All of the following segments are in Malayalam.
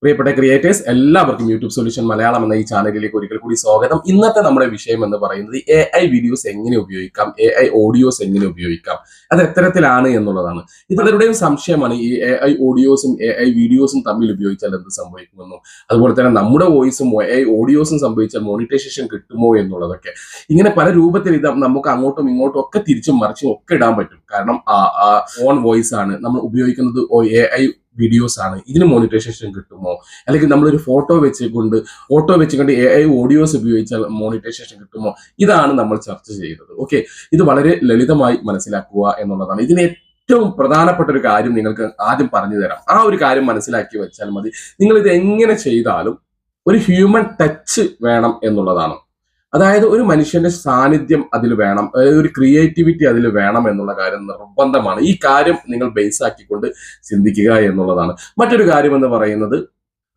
പ്രിയപ്പെട്ട ക്രിയേറ്റേഴ്സ് എല്ലാവർക്കും യൂട്യൂബ് സൊല്യൂഷൻ മലയാളം എന്ന ഈ ചാനലിലേക്ക് ഒരിക്കൽ കൂടി സ്വാഗതം. ഇന്നത്തെ നമ്മുടെ വിഷയം എന്ന് പറയുന്നത് AI വീഡിയോസ് എങ്ങനെ ഉപയോഗിക്കാം, AI ഓഡിയോസ് എങ്ങനെ ഉപയോഗിക്കാം, അത് എത്തരത്തിലാണ് എന്നുള്ളതാണ്. ഇവരുടെയും സംശയമാണ് ഈ AI ഓഡിയോസും AI വീഡിയോസും തമ്മിൽ ഉപയോഗിച്ചാൽ എന്ത് സംഭവിക്കുമെന്നും, അതുപോലെ തന്നെ നമ്മുടെ വോയിസും AI ഓഡിയോസും സംഭവിച്ചാൽ മോണിറ്റൈസേഷൻ കിട്ടുമോ എന്നുള്ളതൊക്കെ. ഇങ്ങനെ പല രൂപത്തിൽ ഇത് നമുക്ക് അങ്ങോട്ടും ഇങ്ങോട്ടും ഒക്കെ തിരിച്ചും മറിച്ചും ഒക്കെ ഇടാൻ പറ്റും. കാരണം ഓൺ വോയിസ് ആണ് നമ്മൾ ഉപയോഗിക്കുന്നത്, AI വീഡിയോസ് ആണ്, ഇതിന് മോണിറ്റൈസേഷൻ കിട്ടുമോ, അല്ലെങ്കിൽ നമ്മളൊരു ഫോട്ടോ വെച്ചുകൊണ്ട് AI ഓഡിയോസ് ഉപയോഗിച്ചാൽ മോണിറ്റൈസേഷൻ കിട്ടുമോ, ഇതാണ് നമ്മൾ ചർച്ച ചെയ്യുന്നത്. ഓക്കെ, ഇത് വളരെ ലളിതമായി മനസ്സിലാക്കുക എന്നുള്ളതാണ്. ഇതിന് ഏറ്റവും പ്രധാനപ്പെട്ട ഒരു കാര്യം നിങ്ങൾക്ക് ആദ്യം പറഞ്ഞു തരാം. ആ ഒരു കാര്യം മനസ്സിലാക്കി വെച്ചാൽ മതി. നിങ്ങൾ ഇത് എങ്ങനെ ചെയ്താലും ഒരു ഹ്യൂമൻ ടച്ച് വേണം എന്നുള്ളതാണ്. അതായത് ഒരു മനുഷ്യന്റെ സാന്നിധ്യം അതിൽ വേണം, ഒരു ക്രിയേറ്റിവിറ്റി അതിൽ വേണം എന്നുള്ള കാര്യം നിർബന്ധമാണ്. ഈ കാര്യം നിങ്ങൾ ബേസ് ആക്കിക്കൊണ്ട് ചിന്തിക്കുക എന്നുള്ളതാണ്. മറ്റൊരു കാര്യം എന്ന് പറയുന്നത്,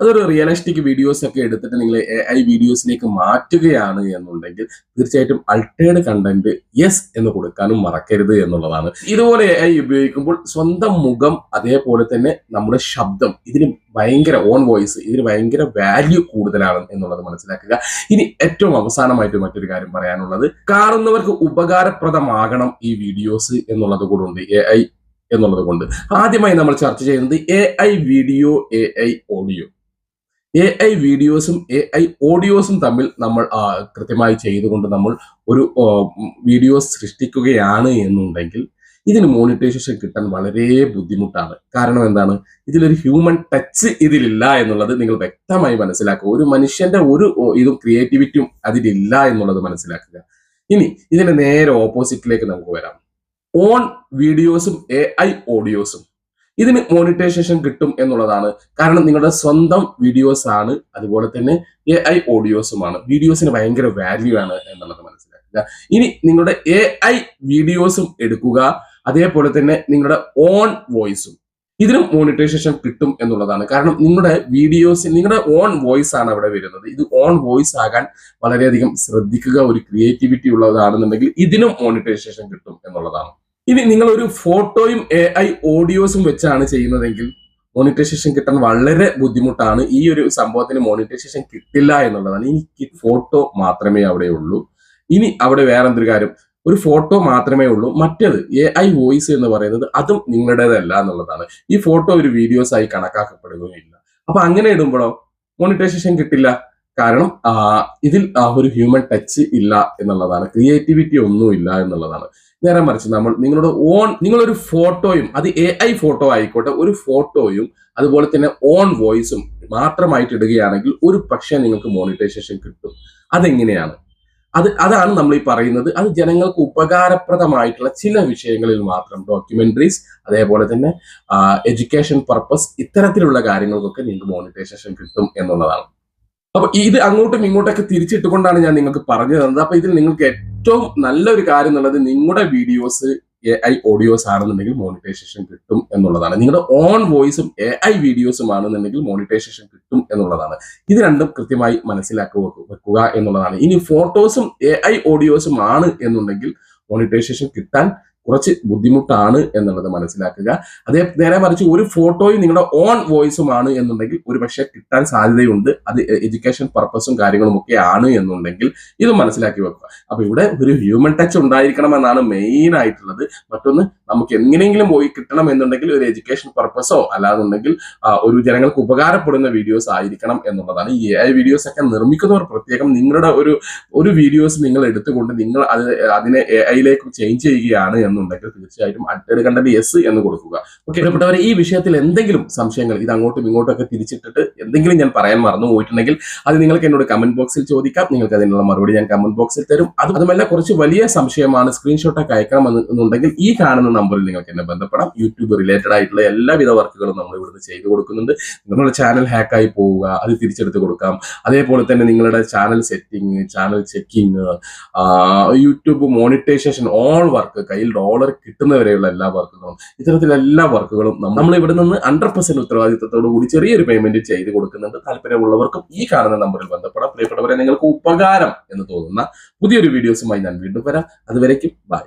അതൊരു റിയലിസ്റ്റിക് വീഡിയോസ് ഒക്കെ എടുത്തിട്ട് നിങ്ങൾ AI വീഡിയോസിലേക്ക് മാറ്റുകയാണ് എന്നുണ്ടെങ്കിൽ തീർച്ചയായിട്ടും അൾട്ടേർഡ് കണ്ടന്റ് യെസ് എന്ന് കൊടുക്കാനും മറക്കരുത് എന്നുള്ളതാണ്. ഇതുപോലെ AI ഉപയോഗിക്കുമ്പോൾ സ്വന്തം മുഖം, അതേപോലെ തന്നെ നമ്മുടെ ശബ്ദം, ഇതിന് ഭയങ്കര ഓൺ വോയിസ്, ഇതിന് ഭയങ്കര വാല്യൂ കൂടുതലാണ് എന്നുള്ളത് മനസ്സിലാക്കുക. ഇനി ഏറ്റവും അവസാനമായിട്ട് മറ്റൊരു കാര്യം പറയാനുള്ളത്, കാണുന്നവർക്ക് ഉപകാരപ്രദമാകണം ഈ വീഡിയോസ് എന്നുള്ളത് കൂടെ AI എന്നുള്ളത് കൊണ്ട്. ആദ്യമായി നമ്മൾ ചർച്ച ചെയ്യുന്നത് AI video, AI audio. AI വീഡിയോസും AI ഓഡിയോസും തമ്മിൽ നമ്മൾ കൃത്യമായി ചെയ്തുകൊണ്ട് നമ്മൾ ഒരു വീഡിയോസ് സൃഷ്ടിക്കുകയാണ് എന്നുണ്ടെങ്കിൽ ഇതിന് മോണിറ്റൈസേഷൻ കിട്ടാൻ വളരെ ബുദ്ധിമുട്ടാണ്. കാരണം എന്താണ്? ഇതിലൊരു ഹ്യൂമൻ ടച്ച് ഇതിലില്ല എന്നുള്ളത് നിങ്ങൾ വ്യക്തമായി മനസ്സിലാക്കുക. ഒരു മനുഷ്യന്റെ ഒരു ഇതും ക്രിയേറ്റിവിറ്റിയും അതിലില്ല എന്നുള്ളത് മനസ്സിലാക്കുക. ഇനി ഇതിന്റെ നേരെ ഓപ്പോസിറ്റിലേക്ക് നമുക്ക് വരാം. ഓൺ വീഡിയോസും AI ഓഡിയോസും ഇതിന് മോണിറ്റൈസേഷൻ കിട്ടും എന്നുള്ളതാണ്. കാരണം നിങ്ങളുടെ സ്വന്തം വീഡിയോസ് ആണ്, അതുപോലെ തന്നെ AI ഓഡിയോസുമാണ്. വീഡിയോസിന് ഭയങ്കര വാല്യൂ ആണ് എന്നുള്ളത് മനസ്സിലാക്കുക. ഇനി നിങ്ങളുടെ AI വീഡിയോസും എടുക്കുക, അതേപോലെ തന്നെ നിങ്ങളുടെ ഓൺ വോയിസും, ഇതിനും മോണിറ്റൈസേഷൻ കിട്ടും എന്നുള്ളതാണ്. കാരണം നിങ്ങളുടെ വീഡിയോസ്, നിങ്ങളുടെ ഓൺ വോയിസ് ആണ് അവിടെ വരുന്നത്. ഇത് ഓൺ വോയിസ് ആകാൻ വളരെയധികം ശ്രദ്ധിക്കുക. ഒരു ക്രിയേറ്റിവിറ്റി ഉള്ളതാണെന്നുണ്ടെങ്കിൽ ഇതിനും മോണിറ്റൈസേഷൻ കിട്ടും എന്നുള്ളതാണ്. ഇനി നിങ്ങൾ ഒരു ഫോട്ടോയും AI ഓഡിയോസും വെച്ചാണ് ചെയ്യുന്നതെങ്കിൽ മോണിറ്റൈസേഷൻ കിട്ടാൻ വളരെ ബുദ്ധിമുട്ടാണ്. ഈ ഒരു സംഭവത്തിന് മോണിറ്റൈസേഷൻ കിട്ടില്ല എന്നുള്ളതാണ്. ഇനി ഫോട്ടോ മാത്രമേ അവിടെ ഉള്ളൂ. ഇനി അവിടെ വേറെ എന്തൊരു കാര്യം, ഒരു ഫോട്ടോ മാത്രമേ ഉള്ളൂ. മറ്റേത് AI വോയിസ് എന്ന് പറയുന്നത് അതും നിങ്ങളുടേതല്ല എന്നുള്ളതാണ്. ഈ ഫോട്ടോ ഒരു വീഡിയോസ് ആയി കണക്കാക്കപ്പെടുകയില്ല. അപ്പൊ അങ്ങനെ ഇടുമ്പോഴോ മോണിറ്റൈസേഷൻ കിട്ടില്ല. കാരണം ഇതിൽ ഒരു ഹ്യൂമൻ ടച്ച് ഇല്ല എന്നുള്ളതാണ്, ക്രിയേറ്റിവിറ്റി ഒന്നുമില്ല എന്നുള്ളതാണ്. നേരെ മറിച്ച് നിങ്ങളൊരു ഫോട്ടോയും, അത് AI ഫോട്ടോ ആയിക്കോട്ടെ, ഒരു ഫോട്ടോയും അതുപോലെ തന്നെ ഓൺ വോയിസും മാത്രമായിട്ട് ഇടുകയാണെങ്കിൽ ഒരു പക്ഷേ നിങ്ങൾക്ക് മോണിറ്റൈസേഷൻ കിട്ടും. അതെങ്ങനെയാണ്? അതാണ് നമ്മൾ ഈ പറയുന്നത്. അത് ജനങ്ങൾക്ക് ഉപകാരപ്രദമായിട്ടുള്ള ചില വിഷയങ്ങളിൽ മാത്രം, ഡോക്യുമെന്ററീസ്, അതേപോലെ തന്നെ എഡ്യൂക്കേഷൻ പർപ്പസ്, ഇത്തരത്തിലുള്ള കാര്യങ്ങൾക്കൊക്കെ നിങ്ങൾക്ക് മോണിറ്റൈസേഷൻ കിട്ടും എന്നുള്ളതാണ്. അപ്പൊ ഇത് അങ്ങോട്ടും ഇങ്ങോട്ടൊക്കെ തിരിച്ചിട്ടുകൊണ്ടാണ് ഞാൻ നിങ്ങൾക്ക് പറഞ്ഞു തന്നത്. അപ്പൊ ഇതിൽ നിങ്ങൾക്ക് ഏറ്റവും നല്ലൊരു കാര്യം എന്നുള്ളത്, നിങ്ങളുടെ വീഡിയോസ് AI ഓഡിയോസ് ആണെന്നുണ്ടെങ്കിൽ മോണിറ്റൈസേഷൻ കിട്ടും എന്നുള്ളതാണ്. നിങ്ങളുടെ ഓൺ വോയിസും AI വീഡിയോസും ആണെന്നുണ്ടെങ്കിൽ മോണിറ്റൈസേഷൻ കിട്ടും എന്നുള്ളതാണ്. ഇത് രണ്ടും കൃത്യമായി വെക്കുക എന്നുള്ളതാണ്. ഇനി ഫോട്ടോസും AI ഓഡിയോസും ആണ് എന്നുണ്ടെങ്കിൽ മോണിറ്റൈസേഷൻ കിട്ടാൻ കുറച്ച് ബുദ്ധിമുട്ടാണ് എന്നുള്ളത് മനസ്സിലാക്കുക. നേരെ മറിച്ച് ഒരു ഫോട്ടോയും നിങ്ങളുടെ ഓൺ വോയിസും ആണ് എന്നുണ്ടെങ്കിൽ ഒരു പക്ഷേ കിട്ടാൻ സാധ്യതയുണ്ട്. അത് എഡ്യൂക്കേഷൻ പർപ്പസും കാര്യങ്ങളും ഒക്കെ ആണ് എന്നുണ്ടെങ്കിൽ ഇത് മനസ്സിലാക്കി വെക്കുക. അപ്പൊ ഇവിടെ ഒരു ഹ്യൂമൻ ടച്ച് ഉണ്ടായിരിക്കണമെന്നാണ് മെയിൻ ആയിട്ടുള്ളത്. മറ്റൊന്ന്, നമുക്ക് എങ്ങനെയെങ്കിലും പോയി കിട്ടണം എന്നുണ്ടെങ്കിൽ ഒരു എഡ്യൂക്കേഷൻ പർപ്പസോ അല്ലാന്നുണ്ടെങ്കിൽ ഒരു ജനങ്ങൾക്ക് ഉപകാരപ്പെടുന്ന വീഡിയോസ് ആയിരിക്കണം എന്നുള്ളതാണ്. ഈ AI വീഡിയോസ് ഒക്കെ നിർമ്മിക്കുന്നവർ പ്രത്യേകം നിങ്ങളുടെ ഒരു വീഡിയോസ് നിങ്ങൾ എടുത്തുകൊണ്ട് നിങ്ങൾ അതിനെ AI-യിലേക്ക് ചേഞ്ച് ചെയ്യുകയാണ് എന്നുണ്ടെങ്കിൽ തീർച്ചയായിട്ടും അൾട്ടേർഡ് കണ്ടന്റ് യെസ് എന്ന് കൊടുക്കുക. ഓക്കെ, പ്രിയപ്പെട്ടവരെ, ഈ വിഷയത്തിൽ എന്തെങ്കിലും സംശയങ്ങൾ, ഇത് അങ്ങോട്ടും ഇങ്ങോട്ടും ഒക്കെ തിരിച്ചിട്ടിട്ട് എന്തെങ്കിലും ഞാൻ പറയാൻ മറന്നു പോയിട്ടുണ്ടെങ്കിൽ അത് നിങ്ങൾക്ക് എന്നോട് കമന്റ് ബോക്സിൽ ചോദിക്കാം. നിങ്ങൾക്ക് അതിനുള്ള മറുപടി ഞാൻ കമന്റ് ബോക്സിൽ തരും. അതുമല്ല, കുറച്ച് വലിയ സംശയമാണ്, സ്ക്രീൻഷോട്ടൊക്കെ അയക്കണം എന്നുണ്ടെങ്കിൽ ഈ കാണുന്ന നമ്പറിൽ നിങ്ങൾക്ക് എന്നെ ബന്ധപ്പെടാം. യൂട്യൂബ് റിലേറ്റഡ് ആയിട്ടുള്ള എല്ലാവിധ വർക്കുകളും നമ്മൾ ഇവിടുന്ന് ചെയ്തു കൊടുക്കുന്നുണ്ട്. നിങ്ങളുടെ ചാനൽ ഹാക്കായി പോവുക, അത് തിരിച്ചെടുത്ത് കൊടുക്കാം. അതേപോലെ തന്നെ നിങ്ങളുടെ channel setting, channel checking, YouTube monetization, all work, കയ്യിൽ ഡോളർ കിട്ടുന്നവരെയുള്ള എല്ലാ വർക്കുകളും, ഇത്തരത്തിലുള്ള എല്ലാ വർക്കുകളും നമ്മൾ ഇവിടെ നിന്ന് 100% ഉത്തരവാദിത്തത്തോടു കൂടി ചെറിയൊരു പേയ്മെന്റ് ചെയ്ത് കൊടുക്കുന്നുണ്ട്. താല്പര്യമുള്ളവർക്കും ഈ കാണുന്ന നമ്പറിൽ ബന്ധപ്പെടാം. പ്രിയപ്പെട്ടവരെ, നിങ്ങൾക്ക് ഉപകാരം എന്ന് തോന്നുന്ന പുതിയൊരു വീഡിയോസുമായി ഞാൻ വീണ്ടും വരാം. അതുവരേക്കും ബൈ.